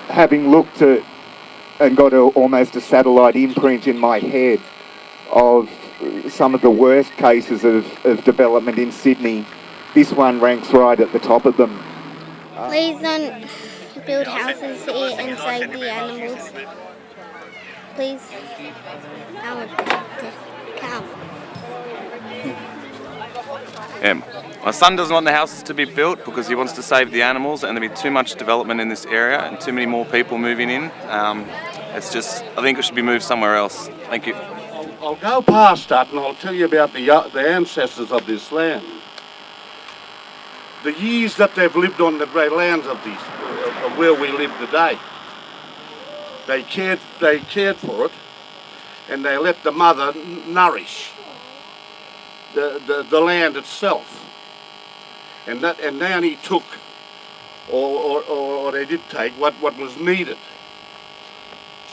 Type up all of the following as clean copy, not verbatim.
Having looked at and got almost a satellite imprint in my head of some of the worst cases of development in Sydney, this one ranks right at the top of them. Please don't build houses here and save the animals. Please, I would like to come. My son doesn't want the houses to be built because he wants to save the animals, and there'll be too much development in this area and too many more people moving in. I think it should be moved somewhere else. Thank you. I'll go past that and I'll tell you about the ancestors of this land. The years that they've lived on the great lands of these, of where we live today. They cared for it, and they let the mother nourish the land itself. And they only took, or they did take, what was needed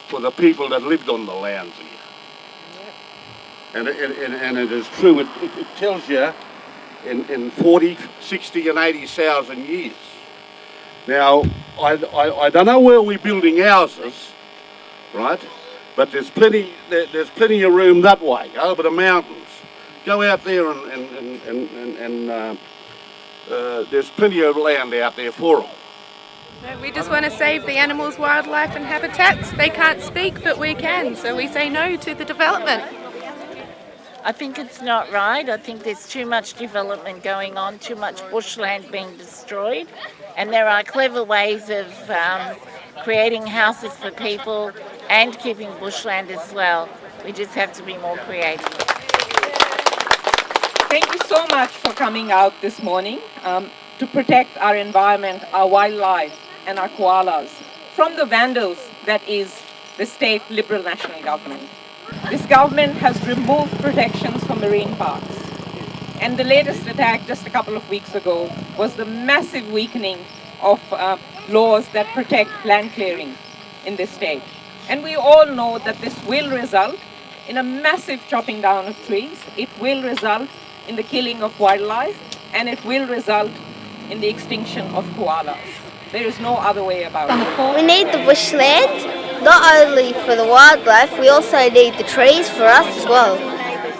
for the people that lived on the lands here. And it is true, it tells you in 40, 60 and 80,000 years. Now, I don't know where we're building houses, right? But there's plenty of room that way, over the mountains. Go out there and there's plenty of land out there for them. We just want to save the animals, wildlife and habitats. They can't speak, but we can, so we say no to the development. I think it's not right. I think there's too much development going on, too much bushland being destroyed, and there are clever ways of creating houses for people and keeping bushland as well. We just have to be more creative. Thank you so much for coming out this morning to protect our environment, our wildlife and our koalas from the vandals that is the state Liberal National Government. This government has removed protections for marine parks. And the latest attack just a couple of weeks ago was the massive weakening of laws that protect land clearing in this state. And we all know that this will result in a massive chopping down of trees. It will result in the killing of wildlife, and it will result in the extinction of koalas. There is no other way about it. We need the bushland, not only for the wildlife, we also need the trees for us as well.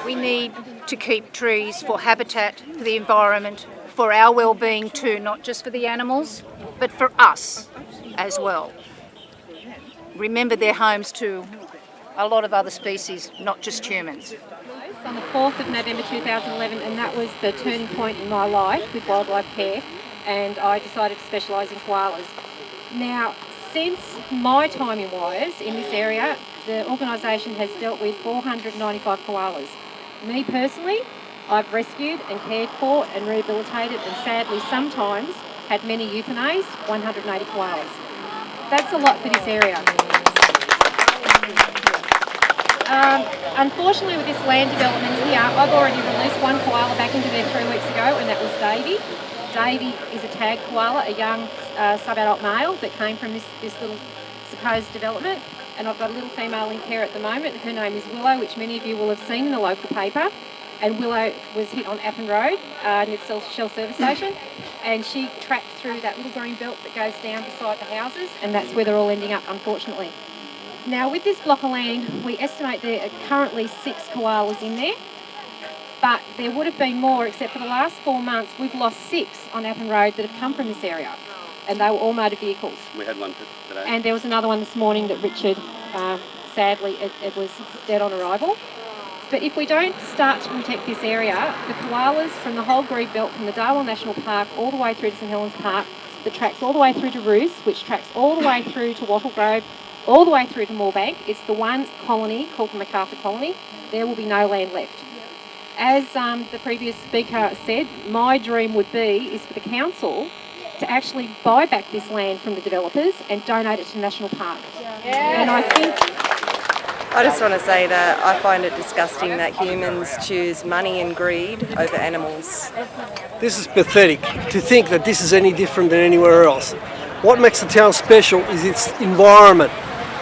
We need to keep trees for habitat, for the environment, for our well-being too, not just for the animals, but for us as well. Remember, they're homes to a lot of other species, not just humans. On the 4th of November 2011, and that was the turning point in my life with wildlife care, and I decided to specialise in koalas. Now, since my time in wires in this area, the organisation has dealt with 495 koalas. Me personally, I've rescued and cared for and rehabilitated, and sadly sometimes had many euthanized, 180 koalas. That's a lot for this area. Unfortunately, with this land development here, I've already released one koala back into there 3 weeks ago, and that was Davey. Davey is a tag koala, a young sub-adult male that came from this little supposed development. And I've got a little female in care at the moment. Her name is Willow, which many of you will have seen in the local paper. And Willow was hit on Appin Road near the Shell service station. And she tracked through that little green belt that goes down beside the houses, and that's where they're all ending up, unfortunately. Now, with this block of land, we estimate there are currently 6 koalas in there, but there would have been more, except for the last 4 months, we've lost 6 on Appin Road that have come from this area, and they were all motor vehicles. We had one today. And there was another one this morning that Richard, sadly, it was dead on arrival. But if we don't start to protect this area, the koalas from the whole Green Belt, from the Darwin National Park all the way through to St Helens Park, that tracks all the way through to Roos, which tracks all the way through to Wattle Grove, all the way through to Moorebank. It's the one colony called the MacArthur Colony. There will be no land left. As the previous speaker said, my dream would be is for the council to actually buy back this land from the developers and donate it to National Park. Yes. And I just want to say that I find it disgusting that humans choose money and greed over animals. This is pathetic, to think that this is any different than anywhere else. What makes the town special is its environment,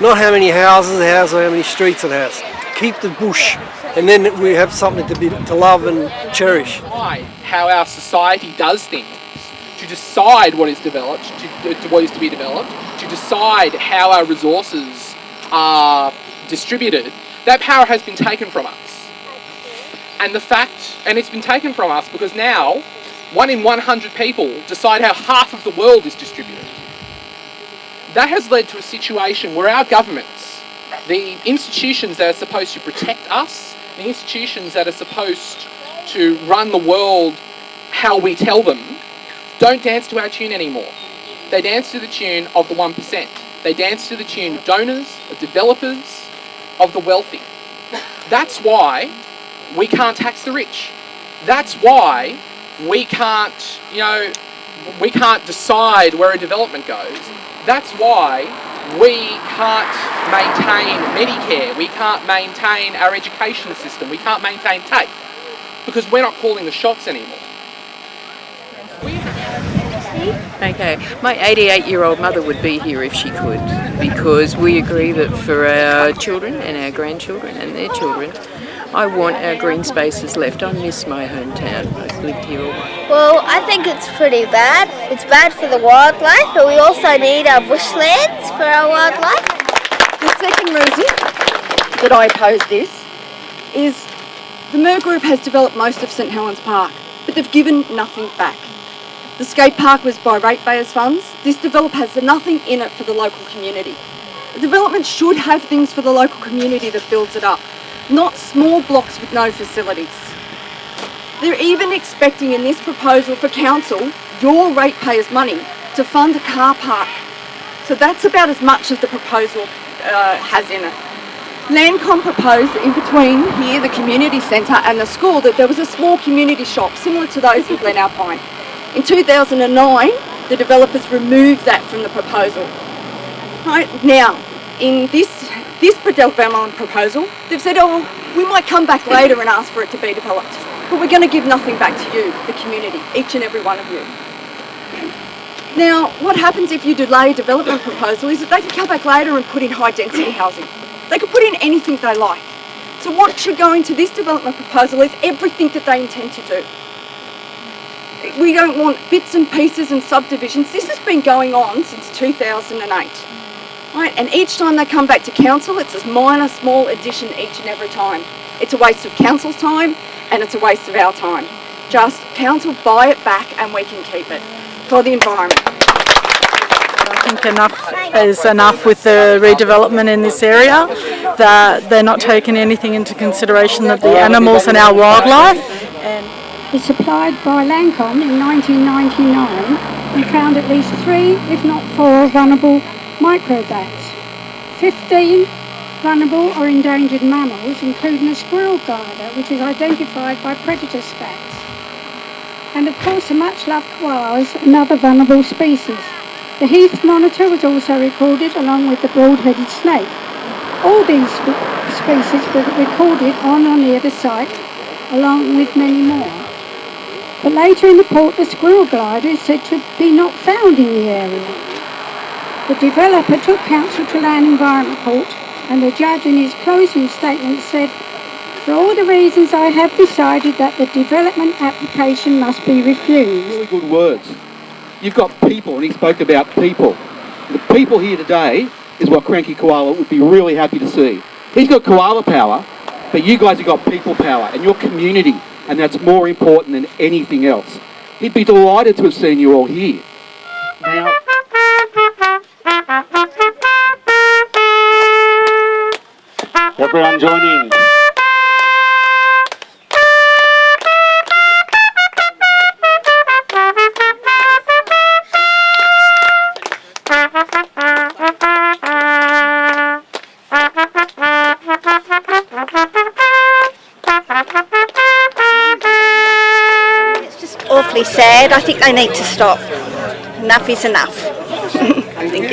not how many houses it has or how many streets it has. Keep the bush, and then we have something to love and cherish. How our society does things, to decide what is developed, to what is to be developed, to decide how our resources are distributed, that power has been taken from us. And it's been taken from us because now 1 in 100 people decide how half of the world is distributed. That has led to a situation where our governments, the institutions that are supposed to protect us, the institutions that are supposed to run the world how we tell them, don't dance to our tune anymore. They dance to the tune of the 1%. They dance to the tune of donors, of developers, of the wealthy. That's why we can't tax the rich. That's why we can't, we can't decide where a development goes. That's why we can't maintain Medicare. We can't maintain our education system. We can't maintain TAFE because we're not calling the shots anymore. Okay, my 88-year-old mother would be here if she could, because we agree that for our children and our grandchildren and their children, I want our green spaces left. I miss my hometown. I've lived here all my life. Well, I think it's pretty bad. It's bad for the wildlife, but we also need our bushlands for our wildlife. The second reason that I oppose this is the Mer Group has developed most of St Helens Park, but they've given nothing back. The skate park was by ratepayers' funds. This development has nothing in it for the local community. The development should have things for the local community that builds it up, not small blocks with no facilities. They're even expecting in this proposal for council, your ratepayers' money to fund a car park. So that's about as much as the proposal has in it. Landcom proposed in between here, the community centre and the school, that there was a small community shop similar to those in Glen Alpine. In 2009, the developers removed that from the proposal. Right now, in this development proposal, they've said, oh, we might come back later and ask for it to be developed, but we're going to give nothing back to you, the community, each and every one of you. Now, what happens if you delay a development proposal is that they can come back later and put in high density housing. They can put in anything they like. So what should go into this development proposal is everything that they intend to do. We don't want bits and pieces and subdivisions. This has been going on since 2008. Right? And each time they come back to council, it's a minor, small addition each and every time. It's a waste of council's time and it's a waste of our time. Just council buy it back and we can keep it for the environment. I think enough is enough with the redevelopment in this area, that they're not taking anything into consideration of the animals and our wildlife. It's applied by Landcom in 1999 and found at least 3, if not 4, vulnerable microbats. 15 vulnerable or endangered mammals, including a squirrel glider, which is identified by predator stats. And of course the much-loved koala is another vulnerable species. The heath monitor was also recorded along with the broad-headed snake. All these species were recorded on or near the site, along with many more. But later in the report, the squirrel glider is said to be not found in the area. The developer took council to Land Environment Court, and the judge in his closing statement said, "For all the reasons I have decided that the development application must be refused." Really good words. You've got people, and he spoke about people. The people here today is what Cranky Koala would be really happy to see. He's got koala power, but you guys have got people power, and your community. And that's more important than anything else. He'd be delighted to have seen you all here. Now, everyone join in. Awfully sad. I think they need to stop. Enough is enough. Thank you.